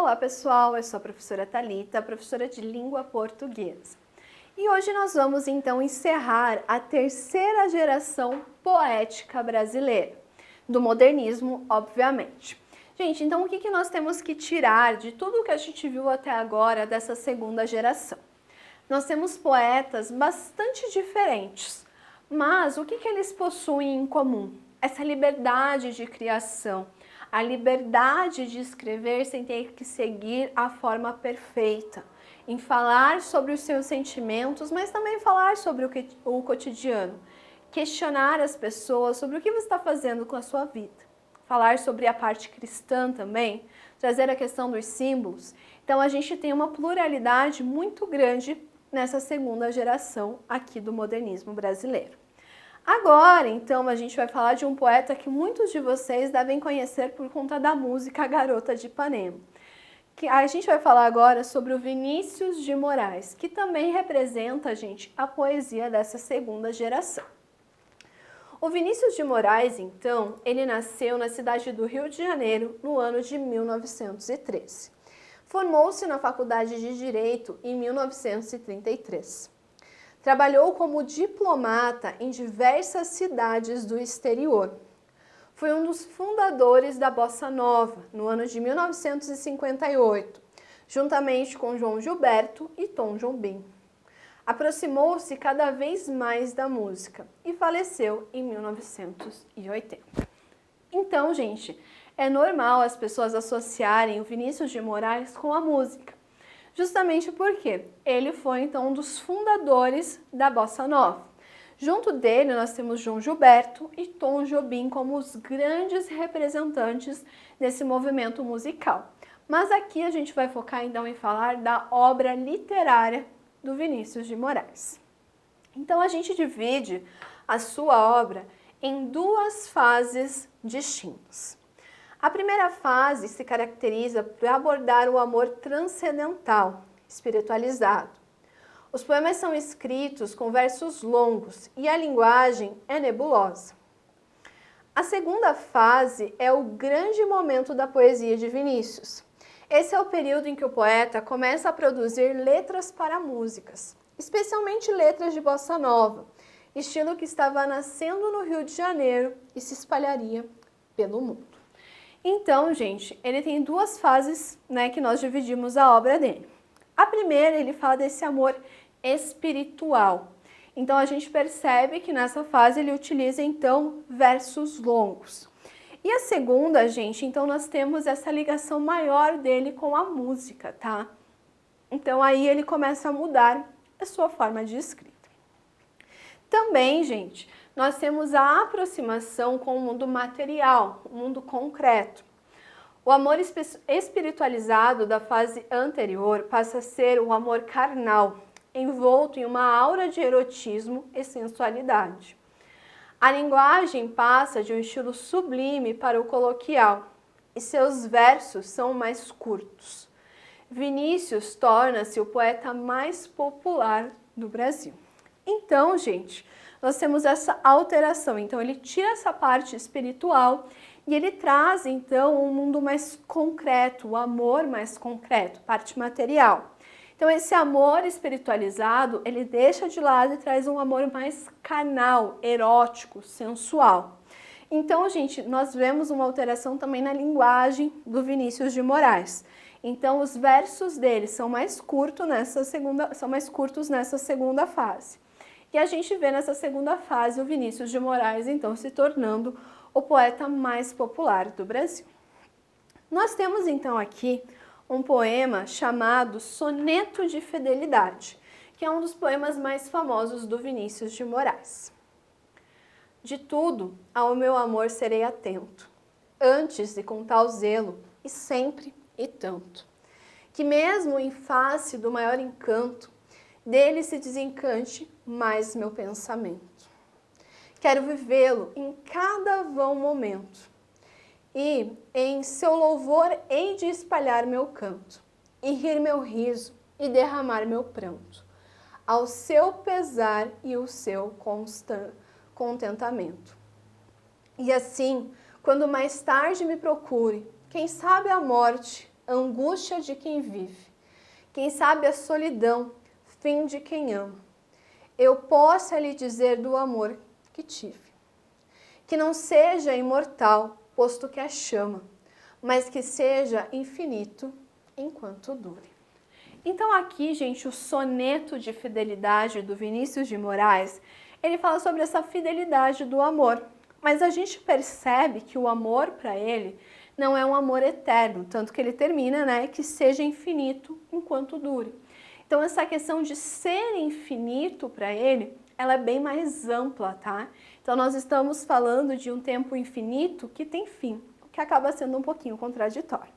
Olá pessoal, eu sou a professora Thalita, professora de língua portuguesa. E hoje nós vamos então encerrar a terceira geração poética brasileira, do modernismo, obviamente. Gente, então o que nós temos que tirar de tudo que a gente viu até agora dessa segunda geração? Nós temos poetas bastante diferentes, mas o que eles possuem em comum? Essa liberdade de criação, a liberdade de escrever sem ter que seguir a forma perfeita, em falar sobre os seus sentimentos, mas também falar sobre o cotidiano, questionar as pessoas sobre o que você está fazendo com a sua vida, falar sobre a parte cristã também, trazer a questão dos símbolos. Então a gente tem uma pluralidade muito grande nessa segunda geração aqui do modernismo brasileiro. Agora, então, a gente vai falar de um poeta que muitos de vocês devem conhecer por conta da música Garota de Ipanema. A gente vai falar agora sobre o Vinícius de Moraes, que também representa, gente, a poesia dessa segunda geração. O Vinícius de Moraes, então, ele nasceu na cidade do Rio de Janeiro no ano de 1913. Formou-se na Faculdade de Direito em 1933. Trabalhou como diplomata em diversas cidades do exterior. Foi um dos fundadores da Bossa Nova, no ano de 1958, juntamente com João Gilberto e Tom Jobim. Aproximou-se cada vez mais da música e faleceu em 1980. Então, gente, é normal as pessoas associarem o Vinícius de Moraes com a música. Justamente porque ele foi, então, um dos fundadores da Bossa Nova. Junto dele, nós temos João Gilberto e Tom Jobim como os grandes representantes desse movimento musical. Mas aqui a gente vai focar, então, em falar da obra literária do Vinícius de Moraes. Então, a gente divide a sua obra em duas fases distintas. A primeira fase se caracteriza por abordar o amor transcendental, espiritualizado. Os poemas são escritos com versos longos e a linguagem é nebulosa. A segunda fase é o grande momento da poesia de Vinícius. Esse é o período em que o poeta começa a produzir letras para músicas, especialmente letras de bossa nova, estilo que estava nascendo no Rio de Janeiro e se espalharia pelo mundo. Então, gente, ele tem duas fases, né, que nós dividimos a obra dele. A primeira, ele fala desse amor espiritual. Então, a gente percebe que nessa fase ele utiliza, então, versos longos. E a segunda, gente, então nós temos essa ligação maior dele com a música, tá? Então, aí ele começa a mudar a sua forma de escrita. Também, gente, nós temos a aproximação com o mundo material, o mundo concreto. O amor espiritualizado da fase anterior passa a ser o amor carnal, envolto em uma aura de erotismo e sensualidade. A linguagem passa de um estilo sublime para o coloquial, e seus versos são mais curtos. Vinícius torna-se o poeta mais popular do Brasil. Então, gente, nós temos essa alteração. Então, ele tira essa parte espiritual e ele traz, então, um mundo mais concreto, o amor mais concreto, parte material. Então, esse amor espiritualizado, ele deixa de lado e traz um amor mais carnal, erótico, sensual. Então, gente, nós vemos uma alteração também na linguagem do Vinícius de Moraes. Então, os versos dele são mais curtos nessa segunda fase. E a gente vê nessa segunda fase o Vinícius de Moraes, então, se tornando o poeta mais popular do Brasil. Nós temos, então, aqui um poema chamado Soneto de Fidelidade, que é um dos poemas mais famosos do Vinícius de Moraes. De tudo, ao meu amor serei atento, antes e com tal zelo, e sempre e tanto, que mesmo em face do maior encanto, dele se desencante mais meu pensamento. Quero vivê-lo em cada vão momento, e em seu louvor hei de espalhar meu canto, e rir meu riso, e derramar meu pranto, ao seu pesar e o seu contentamento. E assim, quando mais tarde me procure, quem sabe a morte, a angústia de quem vive. Quem sabe a solidão, fim de quem ama. Eu possa lhe dizer do amor que tive. Que não seja imortal, posto que a chama, mas que seja infinito enquanto dure. Então aqui, gente, o soneto de fidelidade do Vinícius de Moraes, ele fala sobre essa fidelidade do amor. Mas a gente percebe que o amor para ele não é um amor eterno, tanto que ele termina, né, que seja infinito enquanto dure. Então essa questão de ser infinito para ele, ela é bem mais ampla, tá? Então nós estamos falando de um tempo infinito que tem fim, o que acaba sendo um pouquinho contraditório.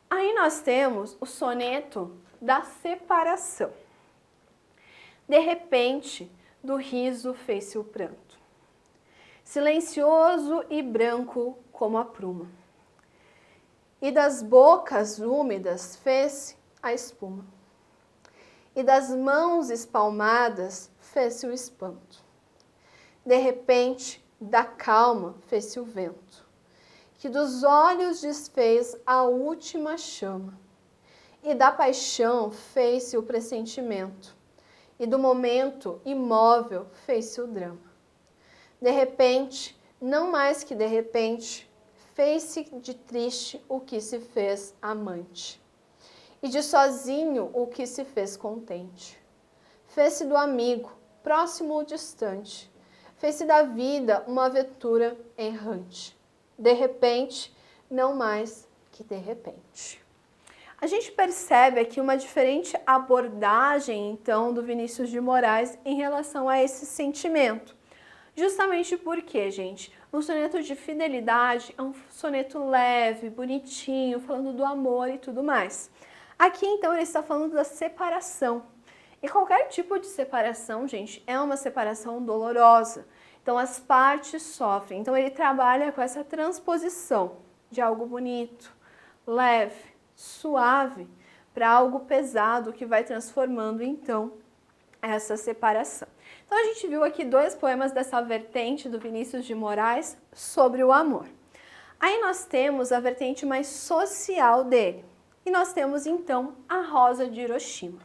Aí nós temos o soneto da separação. De repente, do riso fez-se o pranto, silencioso e branco como a pruma, e das bocas úmidas fez-se a espuma, e das mãos espalmadas fez-se o espanto. De repente, da calma fez-se o vento, que dos olhos desfez a última chama, e da paixão fez-se o pressentimento, e do momento imóvel fez-se o drama. De repente, não mais que de repente, fez-se de triste o que se fez amante, e de sozinho o que se fez contente. Fez-se do amigo, próximo ou distante, fez-se da vida uma aventura errante. De repente, não mais que de repente. A gente percebe aqui uma diferente abordagem, então, do Vinícius de Moraes em relação a esse sentimento. Justamente porque, gente, o soneto de fidelidade é um soneto leve, bonitinho, falando do amor e tudo mais. Aqui, então, ele está falando da separação. E qualquer tipo de separação, gente, é uma separação dolorosa. Então, as partes sofrem. Então, ele trabalha com essa transposição de algo bonito, leve, suave, para algo pesado que vai transformando, então, essa separação. Então, a gente viu aqui dois poemas dessa vertente do Vinícius de Moraes sobre o amor. Aí nós temos a vertente mais social dele. E nós temos, então, a Rosa de Hiroshima.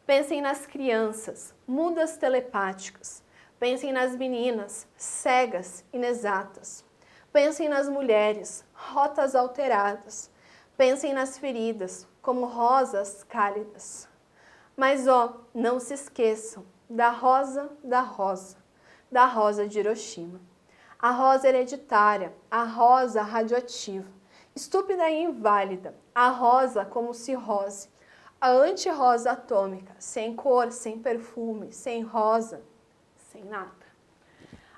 Pensem nas crianças, mudas telepáticas. Pensem nas meninas, cegas, inexatas. Pensem nas mulheres, rotas alteradas. Pensem nas feridas, como rosas cálidas. Mas, ó, não se esqueçam da rosa, da rosa de Hiroshima. A rosa hereditária, a rosa radioativa, estúpida e inválida, a rosa como cirrose, a anti-rosa atômica, sem cor, sem perfume, sem rosa, sem nada.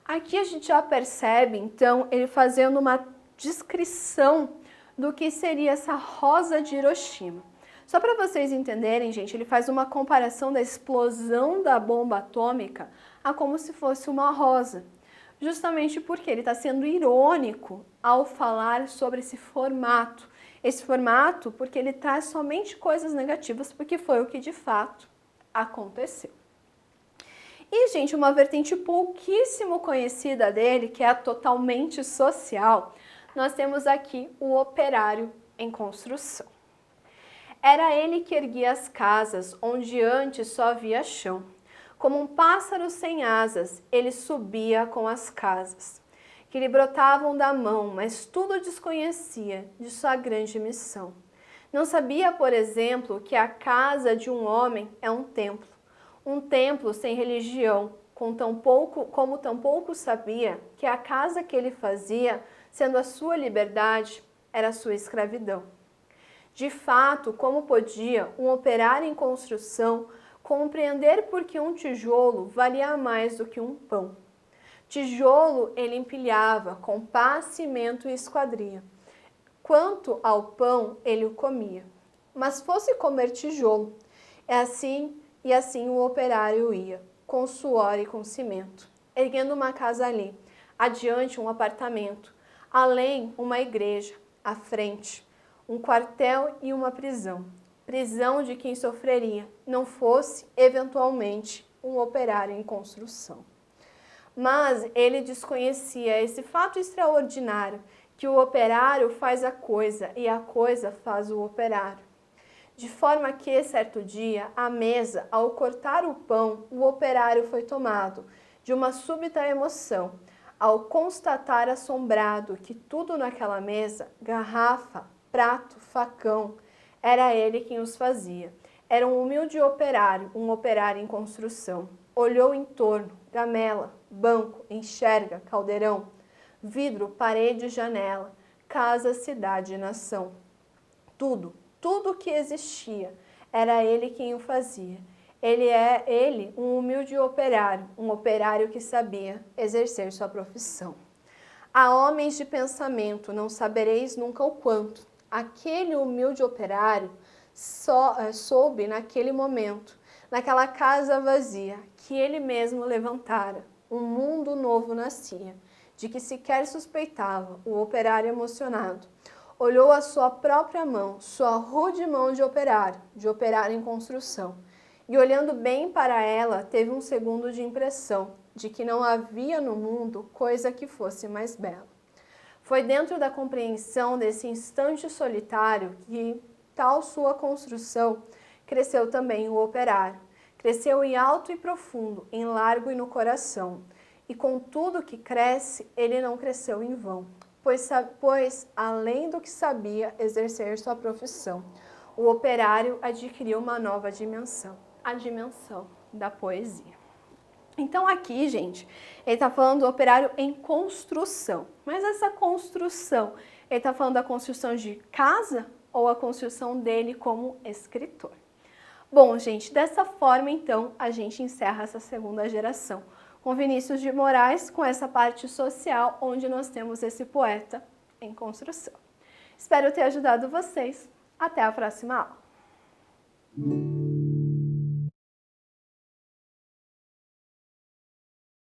Aqui a gente já percebe, então, ele fazendo uma descrição do que seria essa rosa de Hiroshima. Só para vocês entenderem, gente, ele faz uma comparação da explosão da bomba atômica a como se fosse uma rosa. Justamente porque ele está sendo irônico ao falar sobre esse formato. Esse formato porque ele traz somente coisas negativas, porque foi o que de fato aconteceu. E, gente, uma vertente pouquíssimo conhecida dele, que é a totalmente social, nós temos aqui o operário em construção. Era ele que erguia as casas, onde antes só havia chão. Como um pássaro sem asas, ele subia com as casas, que lhe brotavam da mão, mas tudo desconhecia de sua grande missão. Não sabia, por exemplo, que a casa de um homem é um templo sem religião, como tampouco sabia que a casa que ele fazia, sendo a sua liberdade, era a sua escravidão. De fato, como podia um operário em construção compreender por que um tijolo valia mais do que um pão? Tijolo ele empilhava com pá, cimento e esquadria. Quanto ao pão, ele o comia. Mas fosse comer tijolo, e assim o operário ia, com suor e com cimento, erguendo uma casa ali, adiante um apartamento, além uma igreja, à frente, um quartel e uma prisão. Prisão de quem sofreria, não fosse, eventualmente, um operário em construção. Mas ele desconhecia esse fato extraordinário, que o operário faz a coisa e a coisa faz o operário. De forma que, certo dia, à mesa, ao cortar o pão, o operário foi tomado de uma súbita emoção, ao constatar assombrado que tudo naquela mesa, garrafa, prato, facão, era ele quem os fazia. Era um humilde operário, um operário em construção. Olhou em torno, gamela, banco, enxerga, caldeirão, vidro, parede, janela, casa, cidade e nação. Tudo que existia, era ele quem o fazia. Ele, um humilde operário, um operário que sabia exercer sua profissão. Há homens de pensamento, não sabereis nunca o quanto. Aquele humilde operário soube naquele momento, naquela casa vazia, que ele mesmo levantara. Um mundo novo nascia, de que sequer suspeitava o operário emocionado. Olhou a sua própria mão, sua rude mão de operário em construção, e olhando bem para ela, teve um segundo de impressão de que não havia no mundo coisa que fosse mais bela. Foi dentro da compreensão desse instante solitário que, tal sua construção, cresceu também o operário. Cresceu em alto e profundo, em largo e no coração. E com tudo que cresce, ele não cresceu em vão, pois além do que sabia exercer sua profissão, o operário adquiriu uma nova dimensão, a dimensão da poesia. Então aqui, gente, ele está falando do operário em construção. Mas essa construção, ele está falando da construção de casa ou a construção dele como escritor? Bom, gente, dessa forma, então, a gente encerra essa segunda geração, com Vinícius de Moraes, com essa parte social, onde nós temos esse poeta em construção. Espero ter ajudado vocês. Até a próxima aula!